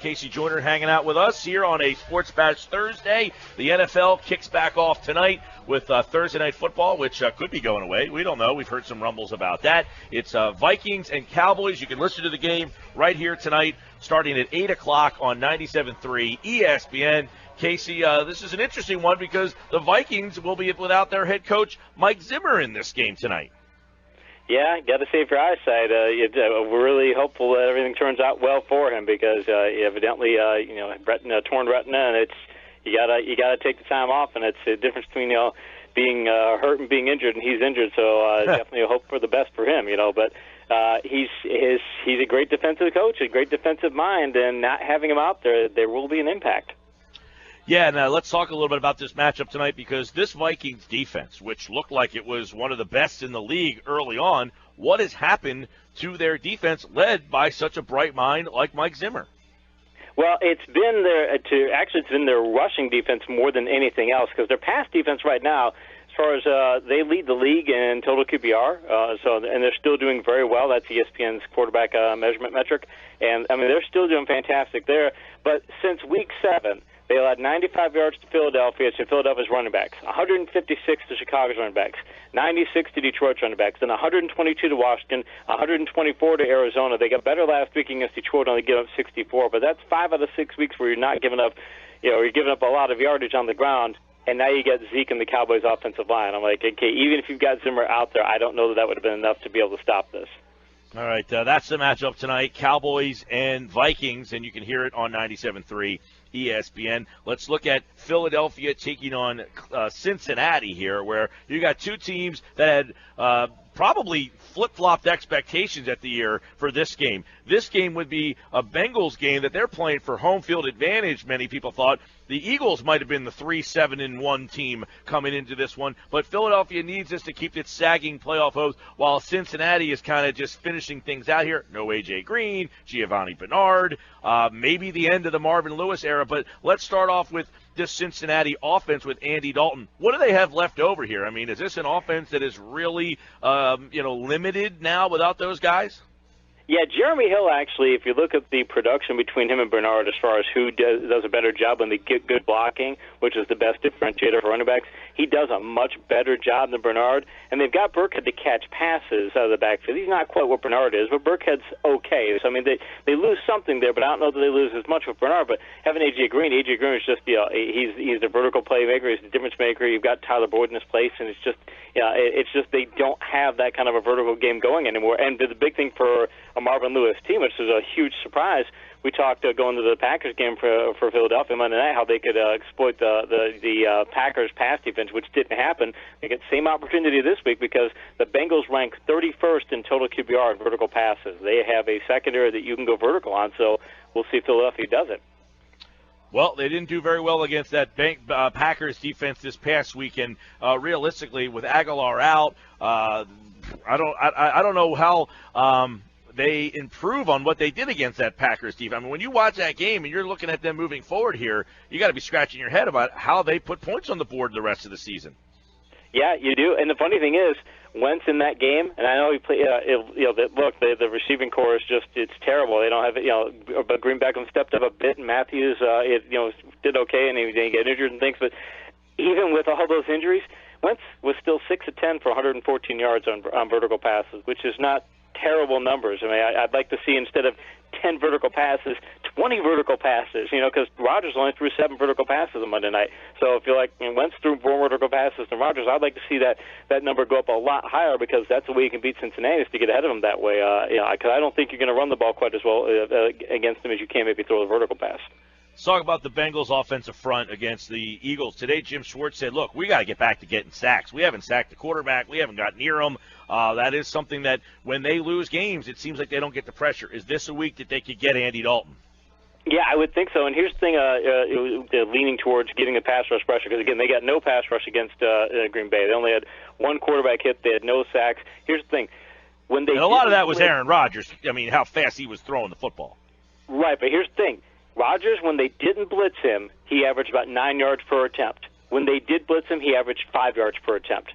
KC Joyner hanging out with us here on a Sports Bash Thursday. The NFL kicks back off tonight with Thursday Night Football, which could be going away. We don't know. We've heard some rumbles about that. It's Vikings and Cowboys. You can listen to the game right here tonight, starting at 8 o'clock on 97.3 ESPN. Casey, this is an interesting one because the Vikings will be without their head coach, Mike Zimmer, in this game tonight. Yeah, got to save your eyesight. We're really hopeful that everything turns out well for him because evidently, torn retina, and you gotta take the time off, and it's a difference between being hurt and being injured, and he's injured, so definitely a hope for the best for him, But he's a great defensive coach, a great defensive mind, and not having him out there will be an impact. Yeah, now let's talk a little bit about this matchup tonight because this Vikings defense, which looked like it was one of the best in the league early on, what has happened to their defense led by such a bright mind like Mike Zimmer? Well, it's been their rushing defense more than anything else because their pass defense right now, as far as they lead the league in total QBR, and they're still doing very well. That's ESPN's quarterback measurement metric, and I mean they're still doing fantastic there. But since week 7. They allowed 95 yards to Philadelphia, to Philadelphia's running backs, 156 to Chicago's running backs, 96 to Detroit's running backs, then 122 to Washington, 124 to Arizona. They got better last week against Detroit, only giving up 64, but that's 5 out of 6 weeks where you're not giving up, you're giving up a lot of yardage on the ground, and now you get Zeke and the Cowboys' offensive line. I'm like, okay, even if you've got Zimmer out there, I don't know that would have been enough to be able to stop this. All right, that's the matchup tonight, Cowboys and Vikings, and you can hear it on 97.3 ESPN. Let's look at Philadelphia taking on Cincinnati here, where you got two teams that had probably flip-flopped expectations at the year for this game. This game would be a Bengals game that they're playing for home field advantage, many people thought. The Eagles might have been the 3-7-1 team coming into this one, but Philadelphia needs this to keep its sagging playoff hopes, while Cincinnati is kind of just finishing things out here. No A.J. Green, Giovanni Bernard, maybe the end of the Marvin Lewis era, but let's start off with this Cincinnati offense with Andy Dalton. What do they have left over here? I mean, is this an offense that is really, limited now without those guys? Yeah, Jeremy Hill, actually, if you look at the production between him and Bernard as far as who does a better job when they get good blocking, which is the best differentiator for running backs, he does a much better job than Bernard. And they've got Burkhead to catch passes out of the backfield. He's not quite what Bernard is, but Burkhead's okay. So, I mean, they lose something there, but I don't know that they lose as much with Bernard. But having A.J. Green is just, he's the vertical playmaker. He's the difference maker. You've got Tyler Boyd in his place, and it's just they don't have that kind of a vertical game going anymore. And the big thing for a Marvin Lewis team, which is a huge surprise. We talked going to the Packers game for Philadelphia Monday night how they could exploit the Packers pass defense, which didn't happen. They get the same opportunity this week because the Bengals rank 31st in total QBR in vertical passes. They have a secondary that you can go vertical on, so we'll see if Philadelphia does it. Well, they didn't do very well against that Packers defense this past weekend. Realistically, with Aguilar out, I don't know how they improve on what they did against that Packers defense. I mean, when you watch that game and you're looking at them moving forward here, you got to be scratching your head about how they put points on the board the rest of the season. Yeah, you do. And the funny thing is, Wentz in that game, and I know he played. The receiving core is just—it's terrible. They don't have it. But Green Beckham stepped up a bit, and Matthews, did okay, and he didn't get injured and things. But even with all those injuries, Wentz was still 6 of 10 for 114 yards on vertical passes, which is not terrible numbers. I mean, I'd like to see instead of 10 vertical passes, 20 vertical passes, because Rodgers only threw 7 vertical passes on Monday night. So if you're like Wentz threw more vertical passes than Rodgers, I'd like to see that number go up a lot higher because that's the way you can beat Cincinnati is to get ahead of them that way. Because I don't think you're going to run the ball quite as well against them as you can maybe throw the vertical pass. Let's talk about the Bengals' offensive front against the Eagles. Today, Jim Schwartz said, look, we got to get back to getting sacks. We haven't sacked the quarterback. We haven't got near him. That is something that when they lose games, it seems like they don't get the pressure. Is this a week that they could get Andy Dalton? Yeah, I would think so. And here's the thing, they're leaning towards getting a pass rush pressure because, again, they got no pass rush against Green Bay. They only had one quarterback hit. They had no sacks. Here's the thing. And a lot of that was Aaron Rodgers. I mean, how fast he was throwing the football. Right, but here's the thing. Rodgers, when they didn't blitz him, he averaged about 9 yards per attempt. When they did blitz him, he averaged 5 yards per attempt.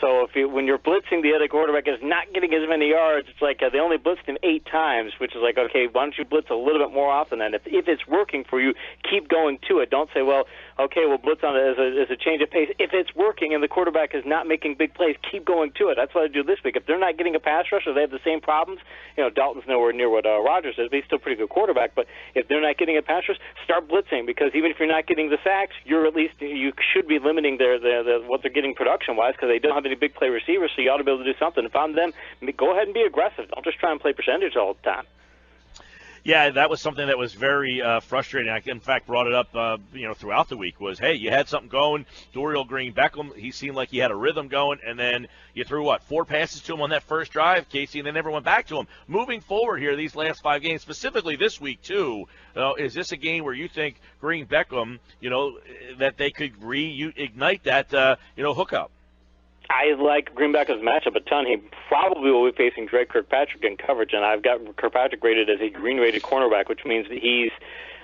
So when you're blitzing, the other quarterback is not getting as many yards. It's like they only blitzed him 8 times, which is like, okay, why don't you blitz a little bit more often then? If it's working for you, keep going to it. Don't say, well, okay, we'll blitz on it as a change of pace. If it's working and the quarterback is not making big plays, keep going to it. That's what I do this week. If they're not getting a pass rush or they have the same problems, Dalton's nowhere near what Rodgers is, but he's still a pretty good quarterback. But if they're not getting a pass rush, start blitzing, because even if you're not getting the sacks, you should be limiting their what they're getting production-wise, because they don't have any big play receivers, so you ought to be able to do something. If I'm them, go ahead and be aggressive. Don't just try and play percentage all the time. Yeah, that was something that was very frustrating. I, in fact, brought it up, throughout the week was, hey, you had something going. Dorial Green-Beckham, he seemed like he had a rhythm going, and then you threw, 4 passes to him on that first drive, Casey, and they never went back to him. Moving forward here, these last 5 games, specifically this week, too, is this a game where you think Green-Beckham, that they could reignite that, hookup? I like Green-Beckham's matchup a ton. He probably will be facing Drake Kirkpatrick in coverage, and I've got Kirkpatrick rated as a green-rated cornerback, which means that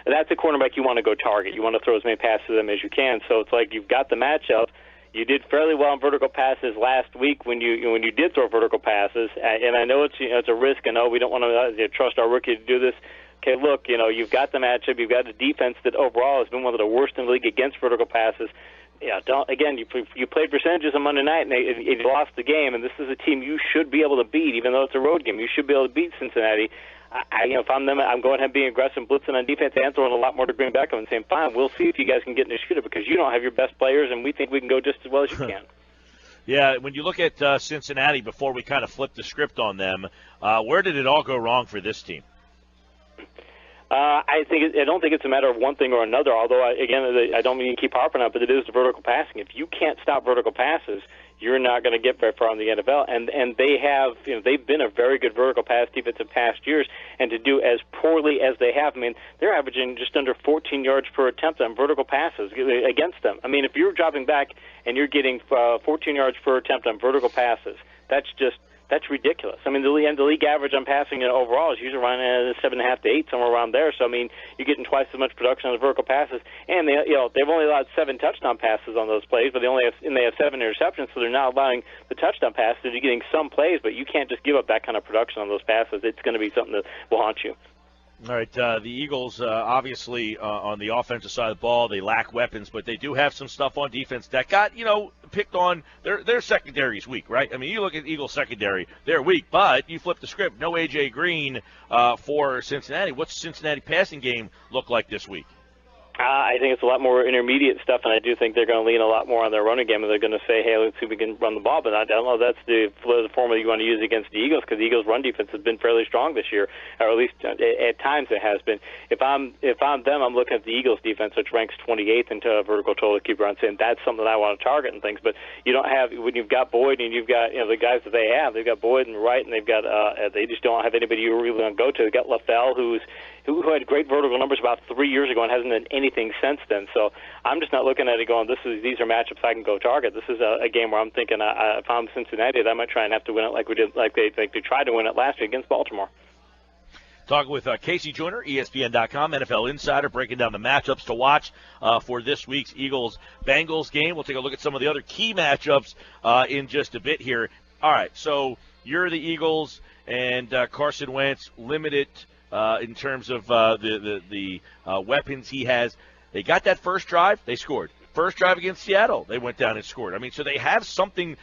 that's a cornerback you want to go target. You want to throw as many passes to them as you can. So it's like you've got the matchup. You did fairly well on vertical passes last week when you did throw vertical passes, and I know it's a risk. And we don't want to trust our rookie to do this. Okay, look, you've got the matchup. You've got a defense that overall has been one of the worst in the league against vertical passes. Yeah, you played percentages on Monday night and you lost the game, and this is a team you should be able to beat, even though it's a road game. You should be able to beat Cincinnati. If I'm them, I'm going ahead and being aggressive, blitzing on defense, and throwing a lot more to Green Beckham and saying, fine, we'll see if you guys can get in a shooter, because you don't have your best players, and we think we can go just as well as you can. Yeah, when you look at Cincinnati, before we kind of flip the script on them, where did it all go wrong for this team? I don't think it's a matter of one thing or another, although, I don't mean to keep harping on it, but it is the vertical passing. If you can't stop vertical passes, you're not going to get very far in the NFL. And they have, they've been a very good vertical pass defense in past years, and to do as poorly as they have, they're averaging just under 14 yards per attempt on vertical passes against them. If you're dropping back and you're getting 14 yards per attempt on vertical passes, that's ridiculous. The league average on passing overall is usually around 7.5 to 8, somewhere around there. So you're getting twice as much production on the vertical passes, and they've only allowed 7 touchdown passes on those plays, but they have 7 interceptions, so they're not allowing the touchdown passes. You're getting some plays, but you can't just give up that kind of production on those passes. It's going to be something that will haunt you. All right, the Eagles, obviously, on the offensive side of the ball, they lack weapons, but they do have some stuff on defense that got, picked on. Their secondary's weak, right? You look at Eagles secondary, they're weak, but you flip the script. No A.J. Green for Cincinnati. What's Cincinnati passing game look like this week? I think it's a lot more intermediate stuff, and I do think they're going to lean a lot more on their running game, and they're going to say, hey, let's see if we can run the ball. But I don't know if that's the formula you want to use against the Eagles, because the Eagles' run defense has been fairly strong this year, or at least at times it has been. If I'm them, I'm looking at the Eagles' defense, which ranks 28th in vertical total keeper on, saying that's something I want to target and things. But you don't have, when you've got Boyd and you've got the guys that they have, they've got Boyd and Wright, and they've got they just don't have anybody you really want to go to. They've got LaFell, who had great vertical numbers about 3 years ago and hasn't done anything since then. So I'm just not looking at it going, these are matchups I can go target. This is a game where I'm thinking if I'm Cincinnati, I might try and have to win it like they tried to win it last week against Baltimore. Talking with KC Joyner, ESPN.com, NFL Insider, breaking down the matchups to watch for this week's Eagles-Bengals game. We'll take a look at some of the other key matchups in just a bit here. All right, so you're the Eagles, and Carson Wentz limited in terms of the weapons he has. They got that first drive, they scored. First drive against Seattle, they went down and scored. So they have something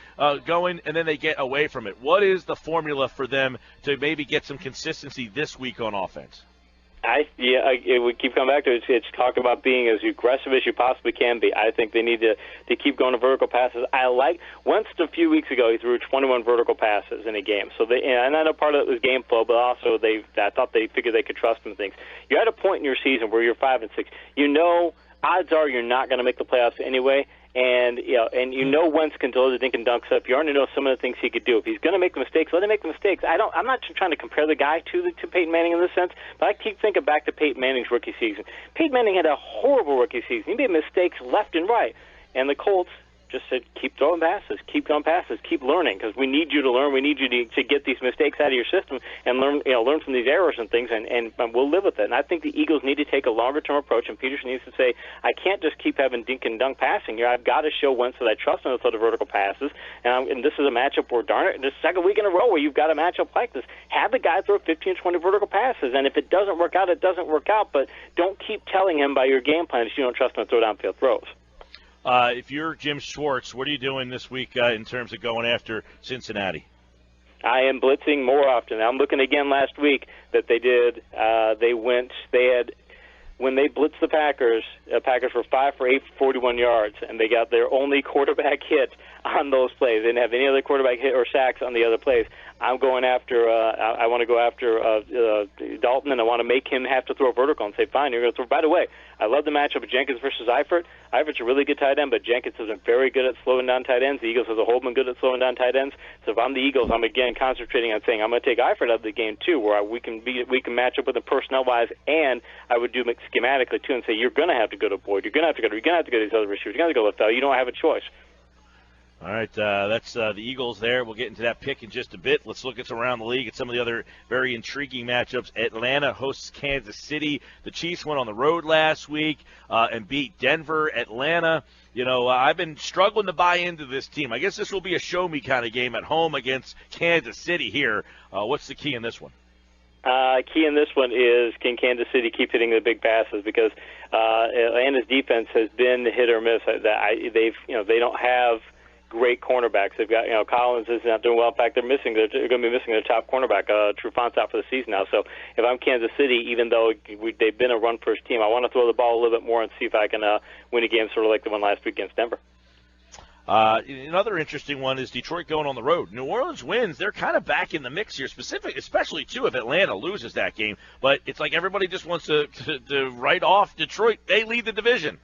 going, and then they get away from it. What is the formula for them to maybe get some consistency this week on offense? We keep coming back to it. It's talking about being as aggressive as you possibly can be. I think they need to keep going to vertical passes. Once a few weeks ago, he threw 21 vertical passes in a game. So and I know part of it was game flow, but also I thought they figured they could trust him and things. You're at a point in your season where you're 5-6. Odds are you're not going to make the playoffs anyway. And Wentz can deliver the dink and dunk stuff. You already know some of the things he could do. If he's going to make the mistakes, let him make the mistakes. I'm not trying to compare the guy to Peyton Manning in this sense, but I keep thinking back to Peyton Manning's rookie season. Peyton Manning had a horrible rookie season. He made mistakes left and right, and the Colts just said, keep throwing passes, keep going passes, keep learning, because we need you to learn. We need you to get these mistakes out of your system and learn from these errors and things, and we'll live with it. And I think the Eagles need to take a longer-term approach, and Peterson needs to say, I can't just keep having dink and dunk passing here. I've got to show Wentz that I trust him to throw the vertical passes, and this is a matchup where, darn it, this second week in a row where you've got a matchup like this, have the guy throw 15 or 20 vertical passes, and if it doesn't work out, it doesn't work out, but don't keep telling him by your game plan that you don't trust him to throw downfield throws. If you're Jim Schwartz, what are you doing this week in terms of going after Cincinnati? I am blitzing more often. I'm looking again last week that they did. When they blitzed the Packers were 5 for 8 for 41 yards, and they got their only quarterback hit on those plays. They didn't have any other quarterback hit or sacks on the other plays. I'm going after. I want to go after Dalton, and I want to make him have to throw vertical and say, "Fine, you're going to throw." By the way, I love the matchup of Jenkins versus Eifert. Eifert's a really good tight end, but Jenkins has been very good at slowing down tight ends. The Eagles as a whole been good at slowing down tight ends. So if I'm the Eagles, I'm again concentrating on saying I'm going to take Eifert out of the game too, where we can match up with him personnel wise, and I would do it schematically too, and say you're going to have to go to Boyd, you're going to have to go to these other receivers, you're going to have to go Leff. You don't have a choice. All right, that's the Eagles there. We'll get into that pick in just a bit. Let's look at some around the league at some of the other very intriguing matchups. Atlanta hosts Kansas City. The Chiefs went on the road last week and beat Denver. Atlanta, I've been struggling to buy into this team. I guess this will be a show-me kind of game at home against Kansas City here. What's the key in this one? Key in this one is, can Kansas City keep hitting the big passes? Because Atlanta's defense has been hit or miss. They don't have great cornerbacks. They've got, Collins is not doing well. In fact, they're going to be missing their top cornerback. Trufant's out for the season now. So if I'm Kansas City, even though they've been a run-first team, I want to throw the ball a little bit more and see if I can win a game sort of like the one last week against Denver. Another interesting one is Detroit going on the road. New Orleans wins. They're kind of back in the mix here, especially, too, if Atlanta loses that game. But it's like everybody just wants to write off Detroit. They lead the division.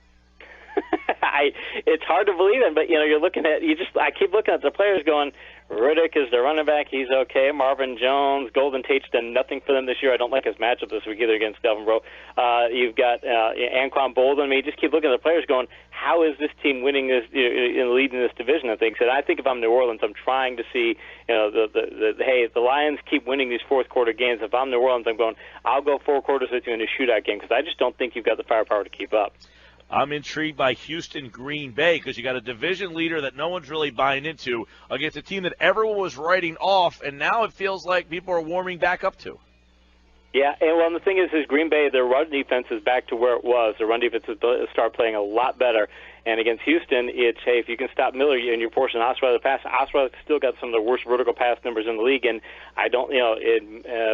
It's hard to believe it, but you're looking at I keep looking at the players going, Riddick is the running back, he's okay. Marvin Jones, Golden Tate's done nothing for them this year. I don't like his matchup this week either against Delvin Rowe. You've got Anquan Bolden. You just keep looking at the players going, how is this team winning this, leading this division and things? And I think if I'm New Orleans, I'm trying to see, hey, if the Lions keep winning these fourth quarter games, if I'm New Orleans, I'm going, I'll go 4 quarters with you in a shootout game, because I just don't think you've got the firepower to keep up. I'm intrigued by Houston Green Bay because you got a division leader that no one's really buying into against a team that everyone was writing off, and now it feels like people are warming back up to. Yeah, and the thing is Green Bay, their run defense is back to where it was. Their run defense has started playing a lot better. And against Houston, it's, hey, if you can stop Miller and you're forcing Osweiler to pass, Osweiler's still got some of the worst vertical pass numbers in the league. And I don't,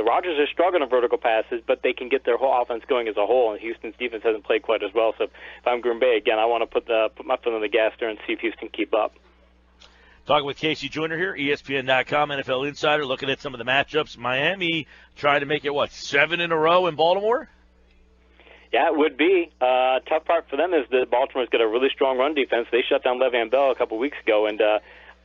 Rodgers is struggling on vertical passes, but they can get their whole offense going as a whole. And Houston's defense hasn't played quite as well. So if I'm Green Bay, again, I want to put my foot on the gas there and see if Houston keep up. Talking with KC Joyner here, ESPN.com, NFL Insider, looking at some of the matchups. Miami trying to make it, 7 in a row in Baltimore? Yeah, it would be. Tough part for them is that Baltimore's got a really strong run defense. They shut down Le'Veon Bell a couple weeks ago, and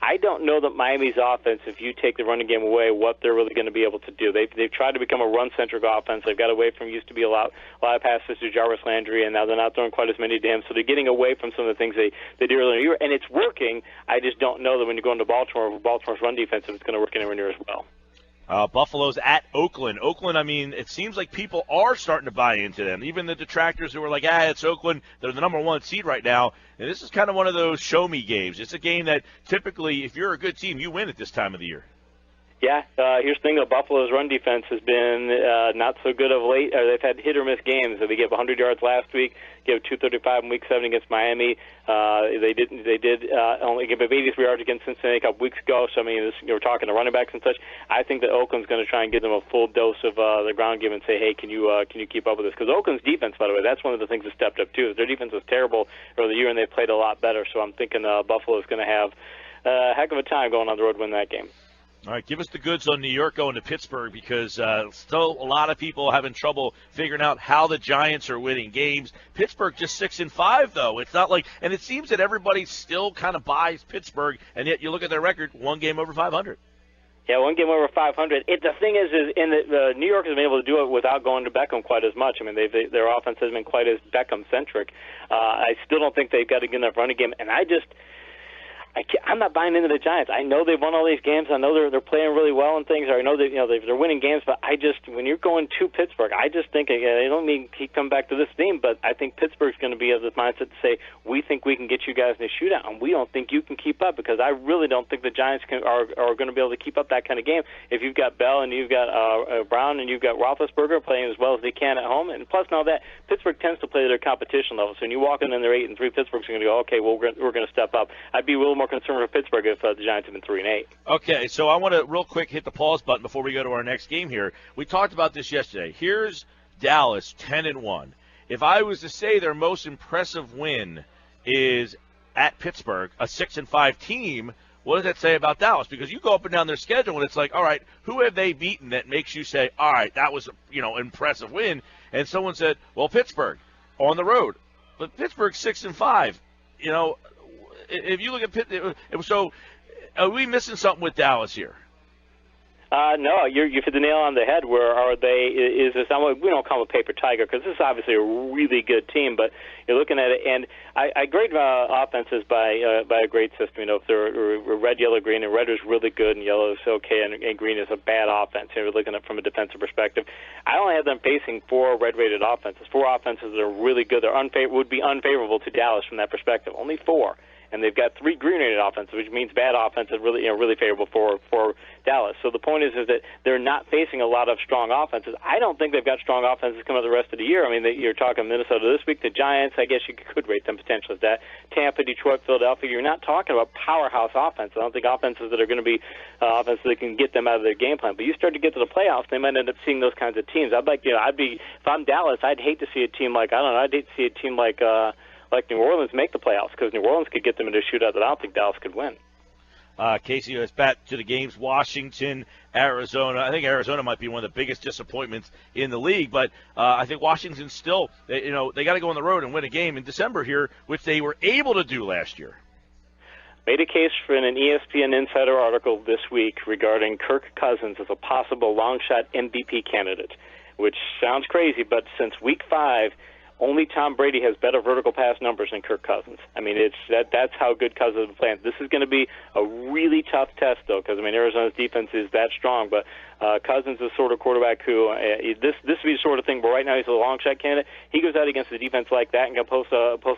I don't know that Miami's offense, if you take the running game away, what they're really going to be able to do. They've tried to become a run-centric offense. They've got away from used to be a lot of passes to Jarvis Landry, and now they're not throwing quite as many to him. So they're getting away from some of the things they did earlier in the year, and it's working. I just don't know that when you go into Baltimore's run defense, if it's going to work anywhere near as well. Buffalo's at Oakland. Oakland, it seems like people are starting to buy into them. Even the detractors who were like, it's Oakland. They're the number 1 seed right now. And this is kind of one of those show-me games. It's a game that typically, if you're a good team, you win at this time of the year. Yeah, here's the thing, though. Buffalo's run defense has been not so good of late. They've had hit-or-miss games. They gave 100 yards last week, gave 235 in Week 7 against Miami. They did only give 83 yards against Cincinnati a couple weeks ago. So, we're talking to running backs and such. I think that Oakland's going to try and give them a full dose of the ground game and say, hey, can you keep up with this? Because Oakland's defense, by the way, that's one of the things that stepped up, too. Their defense was terrible early in the year, and they played a lot better. So I'm thinking Buffalo's going to have a heck of a time going on the road to win that game. All right, give us the goods on New York going to Pittsburgh because still a lot of people having trouble figuring out how the Giants are winning games. Pittsburgh just 6-5 though. It's not like, and it seems that everybody still kind of buys Pittsburgh, and yet you look at their record, 1 game over 500. Yeah, 1 game over 500. The thing is New York has been able to do it without going to Beckham quite as much. Their offense hasn't been quite as Beckham-centric. I still don't think they've got to get enough running game, and I'm not buying into the Giants. I know they've won all these games. I know they're playing really well and things. Or I know that they're winning games. But when you're going to Pittsburgh, I just think I don't mean keep coming back to this theme, but I think Pittsburgh's going to be of the mindset to say we think we can get you guys in a shootout, and we don't think you can keep up, because I really don't think the Giants are going to be able to keep up that kind of game if you've got Bell and you've got Brown and you've got Roethlisberger playing as well as they can at home. And plus, now that Pittsburgh tends to play their competition level, so when you walk in and they're 8-3, Pittsburgh's going to go, okay, well we're going to step up. I'd be a little more concerned for Pittsburgh if the Giants have been 3-8. Okay, so I want to real quick hit the pause button before we go to our next game here. We talked about this yesterday. Here's Dallas 10-1. If I was to say their most impressive win is at Pittsburgh, a 6-5 team, what does that say about Dallas? Because you go up and down their schedule and it's like, all right, who have they beaten that makes you say, all right, that was an impressive win? And someone said, well, Pittsburgh on the road, but Pittsburgh's 6-5. If you look at Pitt, so are we missing something with Dallas here? No, you hit the nail on the head. Where are they? Is this? We don't call them a paper tiger because this is obviously a really good team. But you're looking at it, and I grade offenses by a grade system. If they're red, yellow, green, and red is really good, and yellow is okay, and green is a bad offense. We're looking at it from a defensive perspective. I only have them facing 4 red-rated offenses. 4 offenses that are really good. Would be unfavorable to Dallas from that perspective. Only 4. And they've got 3 green-rated offenses, which means bad offenses, really favorable for Dallas. So the point is that they're not facing a lot of strong offenses. I don't think they've got strong offenses coming up the rest of the year. I mean, you're talking Minnesota this week, the Giants. I guess you could rate them potentially as that. Tampa, Detroit, Philadelphia. You're not talking about powerhouse offenses. I don't think offenses that are going to be offenses that can get them out of their game plan. But you start to get to the playoffs, they might end up seeing those kinds of teams. If I'm Dallas, I'd hate to see a team like New Orleans make the playoffs, because New Orleans could get them into a shootout that I don't think Dallas could win. Casey, let's back to the games. Washington, Arizona. I think Arizona might be one of the biggest disappointments in the league, but I think Washington still, they got to go on the road and win a game in December here, which they were able to do last year. Made a case for an ESPN Insider article this week regarding Kirk Cousins as a possible long-shot MVP candidate, which sounds crazy, but since week 5, only Tom Brady has better vertical pass numbers than Kirk Cousins. I mean, that's how good Cousins is playing. This is going to be a really tough test, though, because Arizona's defense is that strong. But Cousins is the sort of quarterback who this would be the sort of thing where right now he's a long shot candidate. He goes out against a defense like that and can post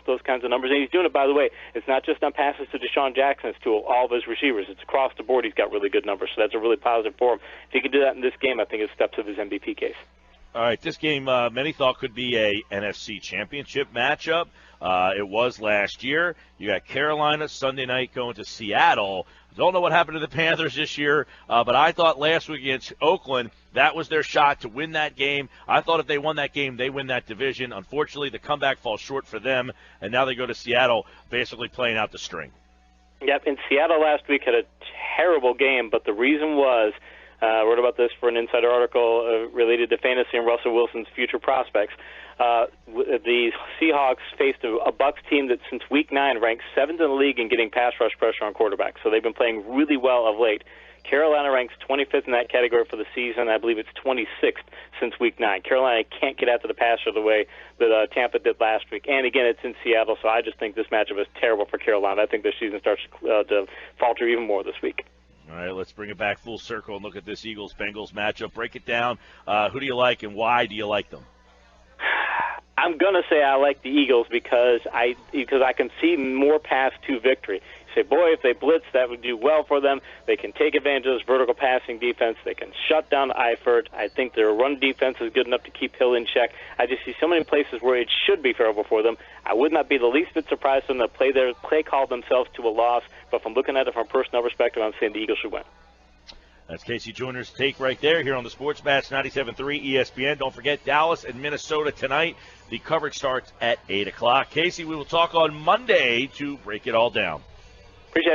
those kinds of numbers. And he's doing it, by the way. It's not just on passes to Deshaun Jackson. It's to all of his receivers. It's across the board. He's got really good numbers. So that's a really positive for him. If he can do that in this game, I think it steps of his MVP case. All right, this game many thought could be a NFC Championship matchup. It was last year. You got Carolina Sunday night going to Seattle. Don't know what happened to the Panthers this year, but I thought last week against Oakland, that was their shot to win that game. I thought if they won that game, they win that division. Unfortunately, the comeback falls short for them, and now they go to Seattle basically playing out the string. Yep, and Seattle last week had a terrible game, but the reason was – I wrote about this for an Insider article related to fantasy and Russell Wilson's future prospects. The Seahawks faced a Bucs team that since Week 9 ranks 7th in the league in getting pass rush pressure on quarterbacks. So they've been playing really well of late. Carolina ranks 25th in that category for the season. I believe it's 26th since Week 9. Carolina can't get after the passer the way that Tampa did last week. And, again, it's in Seattle, so I just think this matchup is terrible for Carolina. I think their season starts to falter even more this week. All right, let's bring it back full circle and look at this Eagles-Bengals matchup. Break it down. Who do you like and why do you like them? I'm going to say I like the Eagles because I can see more paths to victory. You say, boy, if they blitz, that would do well for them. They can take advantage of this vertical passing defense. They can shut down Eifert. I think their run defense is good enough to keep Hill in check. I just see so many places where it should be favorable for them. I would not be the least bit surprised when they play call themselves to a loss, but from looking at it from a personnel perspective, I'm saying the Eagles should win. That's KC Joyner's take right there here on the Sports Match 97.3 ESPN. Don't forget Dallas and Minnesota tonight. The coverage starts at 8 o'clock. Casey, we will talk on Monday to break it all down. Appreciate it, man.